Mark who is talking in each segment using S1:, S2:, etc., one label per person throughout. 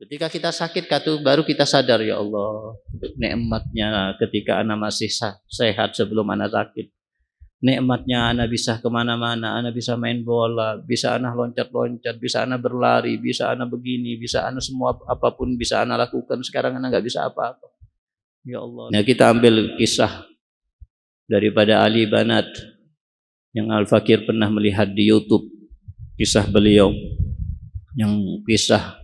S1: Ketika kita sakit, baru kita sadar, ya Allah, nikmatnya ketika anak masih sehat sebelum anak sakit. Nikmatnya anak bisa kemana-mana, anak bisa main bola, bisa anak loncat-loncat, bisa anak berlari, bisa anak begini, bisa anak semua apapun bisa anak lakukan. Sekarang anak nggak bisa apa-apa. Ya Allah. Nah, kita ambil kisah daripada Ali Banat yang Al-Fakir pernah melihat di YouTube, kisah beliau yang kisah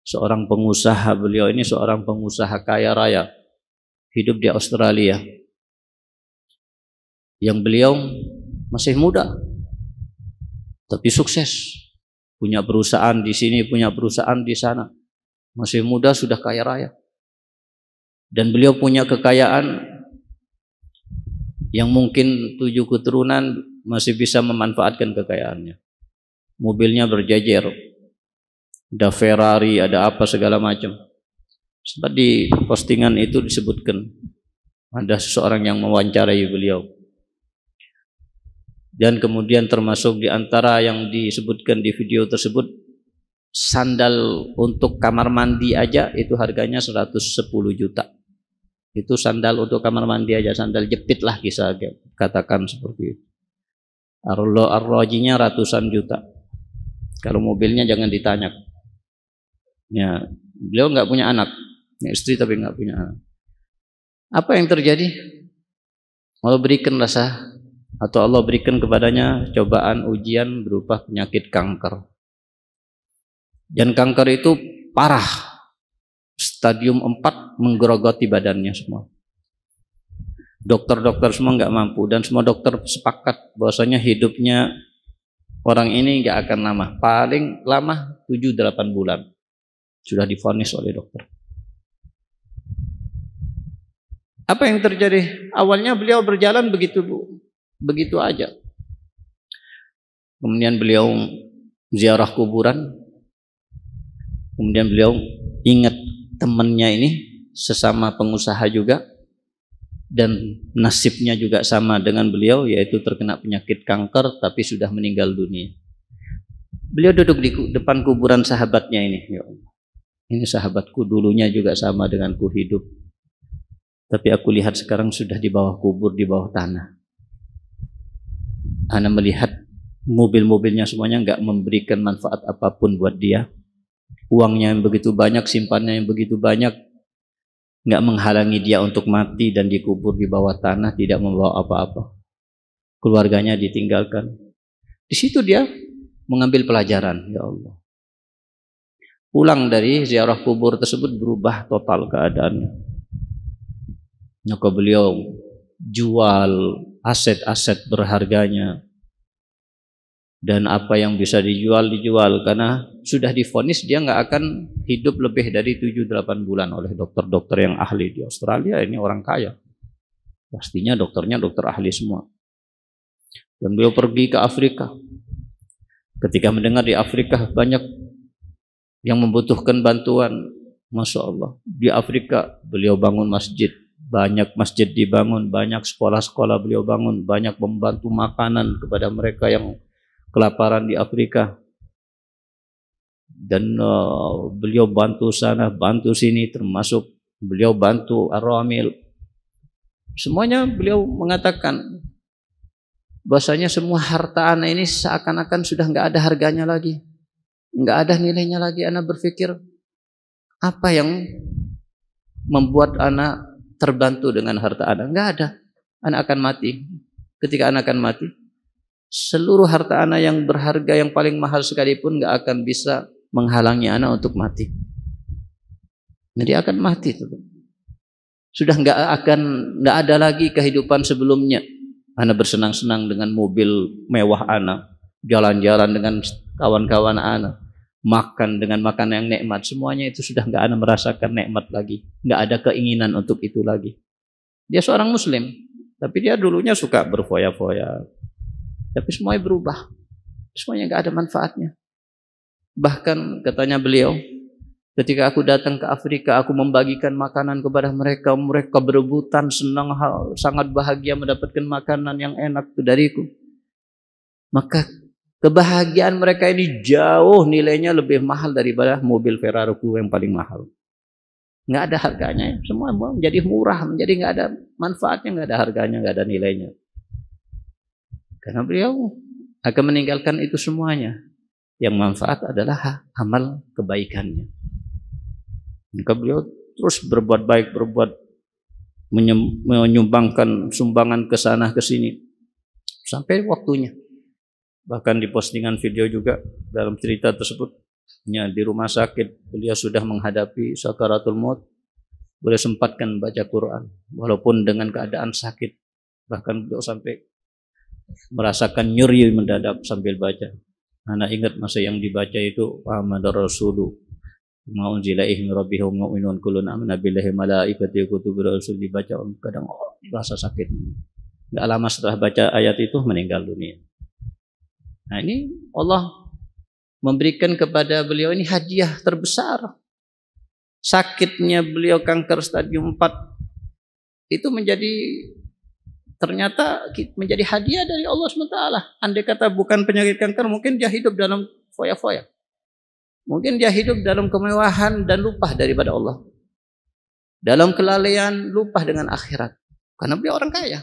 S1: seorang pengusaha. Beliau ini seorang pengusaha kaya raya, hidup di Australia, yang beliau masih muda tapi sukses, punya perusahaan di sini, punya perusahaan di sana, masih muda sudah kaya raya. Dan beliau punya kekayaan yang mungkin 7 keturunan masih bisa memanfaatkan kekayaannya. Mobilnya berjejer, ada Ferrari, ada apa segala macam. Sempat di postingan itu disebutkan ada seseorang yang mewawancarai beliau. Dan kemudian termasuk di antara yang disebutkan di video tersebut, sandal untuk kamar mandi aja itu harganya 110 juta. Itu sandal untuk kamar mandi aja, sandal jepit lah bisa katakan seperti itu. Arlojinya ratusan juta. Kalau mobilnya jangan ditanya. Ya, beliau nggak punya anak, istri tapi nggak punya anak. Apa yang terjadi? Allah berikan rasa, atau Allah berikan kepadanya cobaan ujian berupa penyakit kanker. Dan kanker itu parah, stadium 4 menggerogoti badannya semua. Dokter-dokter semua nggak mampu, dan semua dokter sepakat bahwasanya hidupnya orang ini nggak akan lama, paling lama 7-8 bulan. Sudah divonis oleh dokter. Apa yang terjadi? Awalnya beliau berjalan begitu aja. Kemudian beliau ziarah kuburan. Kemudian beliau ingat temannya ini, sesama pengusaha juga, dan nasibnya juga sama dengan beliau, yaitu terkena penyakit kanker tapi sudah meninggal dunia. Beliau duduk di depan kuburan sahabatnya ini. Ya Allah, ini sahabatku, dulunya juga sama denganku hidup, tapi aku lihat sekarang sudah di bawah kubur, di bawah tanah. Ana melihat mobil-mobilnya semuanya nggak memberikan manfaat apapun buat dia. Uangnya yang begitu banyak, simpannya yang begitu banyak, nggak menghalangi dia untuk mati dan dikubur di bawah tanah, tidak membawa apa-apa. Keluarganya ditinggalkan. Di situ dia mengambil pelajaran, ya Allah. Pulang dari ziarah kubur tersebut berubah total keadaannya. Maka beliau jual aset-aset berharganya, dan apa yang bisa dijual karena sudah divonis dia nggak akan hidup lebih dari 7-8 bulan oleh dokter-dokter yang ahli di Australia. Ini orang kaya, pastinya dokternya dokter ahli semua. Dan beliau pergi ke Afrika. Ketika mendengar di Afrika banyak yang membutuhkan bantuan, Masya Allah, di Afrika beliau bangun masjid, banyak masjid dibangun, banyak sekolah-sekolah beliau bangun, banyak membantu makanan kepada mereka yang kelaparan di Afrika. Dan beliau bantu sana, bantu sini, termasuk beliau bantu Ar-Ramil. Semuanya beliau mengatakan bahwasanya semua harta anak ini seakan-akan sudah nggak ada harganya lagi, nggak ada nilainya lagi. Anak berpikir, apa yang membuat anak terbantu dengan harta anak? Nggak ada. Anak akan mati. Ketika anak akan mati, seluruh harta anak yang berharga, yang paling mahal sekalipun, nggak akan bisa menghalangi anak untuk mati. Jadi akan mati. Sudah nggak ada lagi kehidupan sebelumnya. Anak bersenang-senang dengan mobil mewah anak, jalan-jalan dengan kawan-kawan anak, makan dengan makan yang nikmat, semuanya itu sudah nggak ada merasakan nikmat lagi, nggak ada keinginan untuk itu lagi. Dia seorang Muslim, tapi dia dulunya suka berfoya-foya, tapi semuanya berubah, semuanya nggak ada manfaatnya. Bahkan katanya beliau, ketika aku datang ke Afrika, aku membagikan makanan kepada mereka, mereka berebutan, senang, sangat bahagia mendapatkan makanan yang enak dariku. Maka Kebahagiaan mereka ini jauh nilainya lebih mahal daripada mobil Ferrari yang paling mahal. Nggak ada harganya, semua menjadi murah, menjadi nggak ada manfaatnya, nggak ada harganya, nggak ada nilainya. Karena beliau akan meninggalkan itu semuanya. Yang manfaat adalah amal kebaikannya. Maka beliau terus berbuat baik, menyumbangkan sumbangan ke sana ke sini sampai waktunya. Bahkan di postingan video juga dalam cerita tersebut, di rumah sakit beliau sudah menghadapi sakaratul maut, beliau sempatkan baca Quran walaupun dengan keadaan sakit. Bahkan beliau sampai merasakan nyeri mendadak sambil baca. Anak ingat masa yang dibaca itu Muhammadur Rasulullah ma'unzila ihmi rabbihum mu'minun kullun amana billahi malaikatihi kutubihi rusul, dibaca kadang rasa sakit. Enggak lama setelah baca ayat itu meninggal dunia. Nah, ini Allah memberikan kepada beliau ini hadiah terbesar. Sakitnya beliau kanker stadium 4 itu ternyata menjadi hadiah dari Allah SWT. Andai kata bukan penyakit kanker, mungkin dia hidup dalam foya-foya. Mungkin dia hidup dalam kemewahan dan lupa daripada Allah. Dalam kelalaian, lupa dengan akhirat. Karena beliau orang kaya.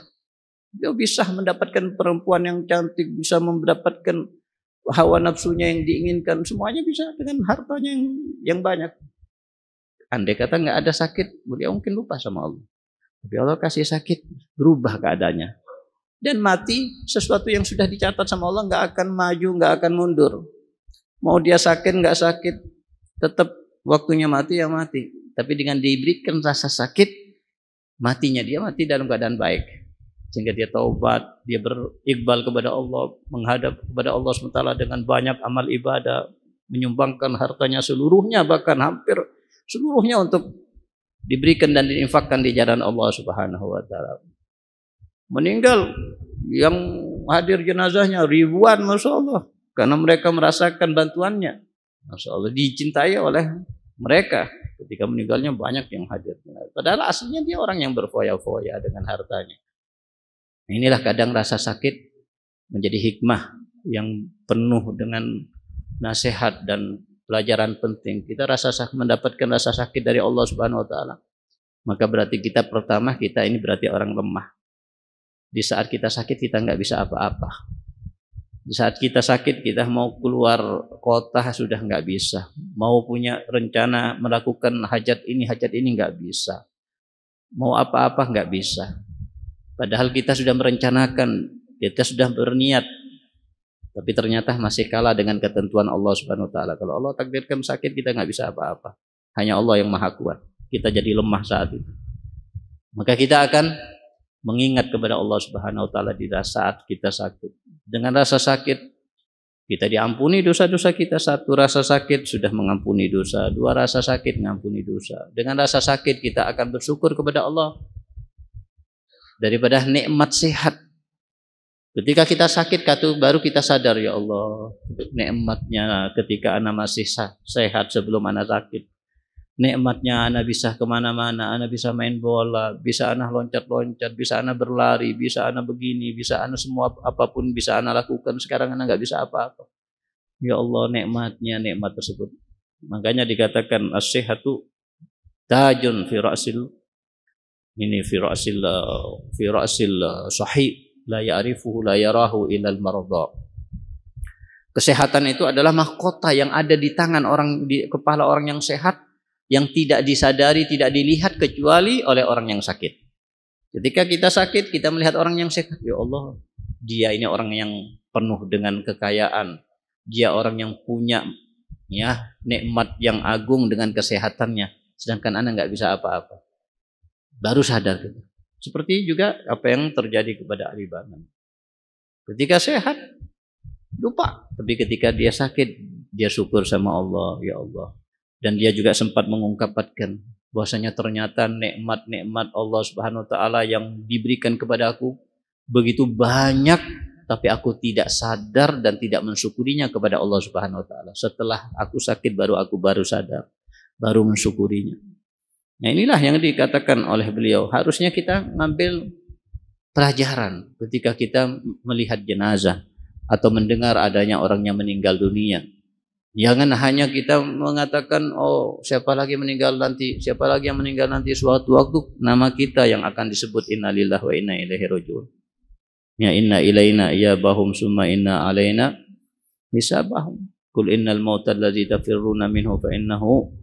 S1: Beliau bisa mendapatkan perempuan yang cantik, bisa mendapatkan hawa nafsunya yang diinginkan, semuanya bisa dengan hartanya yang banyak. Andai kata nggak ada sakit, beliau mungkin lupa sama Allah. Tapi Allah kasih sakit, berubah keadaannya. Dan mati, sesuatu yang sudah dicatat sama Allah nggak akan maju, nggak akan mundur. Mau dia sakit nggak sakit, tetap waktunya mati ya mati. Tapi dengan diberikan rasa sakit, matinya dia mati dalam keadaan baik. Sehingga dia taubat, dia beriqbal kepada Allah, menghadap kepada Allah SWT dengan banyak amal ibadah, menyumbangkan hartanya seluruhnya, bahkan hampir seluruhnya untuk diberikan dan diinfakkan di jalan Allah Subhanahu wa taala. Meninggal yang hadir jenazahnya ribuan, Masya Allah, karena mereka merasakan bantuannya. Masya Allah, dicintai oleh mereka. Ketika meninggalnya banyak yang hadir. Padahal aslinya dia orang yang berfoya-foya dengan hartanya. Inilah kadang rasa sakit menjadi hikmah yang penuh dengan nasihat dan pelajaran penting. Kita mendapatkan rasa sakit dari Allah Subhanahu wa taala. Maka berarti kita ini berarti orang lemah. Di saat kita sakit kita nggak bisa apa-apa. Di saat kita sakit kita mau keluar kota sudah nggak bisa. Mau punya rencana melakukan hajat ini nggak bisa. Mau apa-apa nggak bisa. Padahal kita sudah merencanakan, kita sudah berniat, tapi ternyata masih kalah dengan ketentuan Allah Subhanahu wa taala. Kalau Allah takdirkan sakit, kita nggak bisa apa-apa. Hanya Allah yang Maha Kuat. Kita jadi lemah saat itu. Maka kita akan mengingat kepada Allah Subhanahu wa taala di saat kita sakit. Dengan rasa sakit kita diampuni dosa-dosa kita. Satu, rasa sakit sudah mengampuni dosa. Dua, rasa sakit mengampuni dosa. Dengan rasa sakit kita akan bersyukur kepada Allah. Daripada nikmat sehat. Ketika kita sakit, baru kita sadar, ya Allah, nikmatnya ketika anak masih sehat sebelum anak sakit. Nikmatnya anak bisa kemana-mana, anak bisa main bola, bisa anak loncat-loncat, bisa anak berlari, bisa anak begini, bisa anak semua apapun bisa anak lakukan. Sekarang anak nggak bisa apa-apa. Ya Allah, nikmat tersebut. Makanya dikatakan as-sihhatu tajun fi ra'sil fi ra'sil sahih la ya'rifuhu la yarahu illal maradha. Kesehatan itu adalah mahkota yang ada di tangan orang, di kepala orang yang sehat, yang tidak disadari, tidak dilihat kecuali oleh orang yang sakit. Ketika kita sakit, kita melihat orang yang sehat, ya Allah, dia ini orang yang penuh dengan kekayaan, dia orang yang punya nikmat yang agung dengan kesehatannya, sedangkan anak nggak bisa apa-apa. Baru sadar kita. Seperti juga apa yang terjadi kepada Ali Banan. Ketika sehat, lupa. Tapi ketika dia sakit, dia syukur sama Allah, ya Allah. Dan dia juga sempat mengungkapkan bahwasanya ternyata nikmat-nikmat Allah Subhanahu wa taala yang diberikan kepada aku begitu banyak, tapi aku tidak sadar dan tidak mensyukurinya kepada Allah Subhanahu wa taala. Setelah aku sakit baru sadar, baru mensyukurinya. Nah, inilah yang dikatakan oleh beliau. Harusnya kita ngambil pelajaran ketika kita melihat jenazah atau mendengar adanya orang yang meninggal dunia. Jangan hanya kita mengatakan, oh siapa lagi meninggal nanti, siapa lagi yang meninggal nanti, suatu waktu nama kita yang akan disebut innalillahi wa inna ilaihi rajiun. Ya inna ilaina iyabahum summa inna alaina hisabahum. Qul innal mautal ladzi tafirruna minhu fa innahu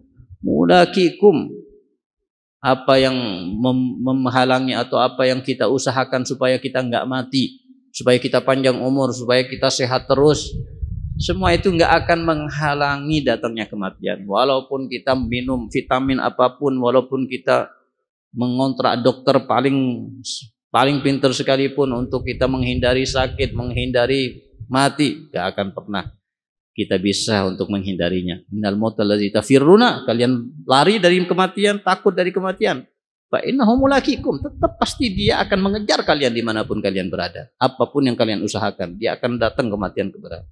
S1: mulaqikum. Apa yang menghalangi atau apa yang kita usahakan supaya kita enggak mati, supaya kita panjang umur, supaya kita sehat terus, semua itu enggak akan menghalangi datangnya kematian. Walaupun kita minum vitamin apapun, walaupun kita mengontrak dokter paling pintar sekalipun untuk kita menghindari sakit, menghindari mati, enggak akan pernah kita bisa untuk menghindarinya. Innal mautal ladzi tafirruna, kalian lari dari kematian, takut dari kematian. Fa innahu mulaqikum, tetap pasti dia akan mengejar kalian dimanapun kalian berada. Apapun yang kalian usahakan, dia akan datang kematian kepada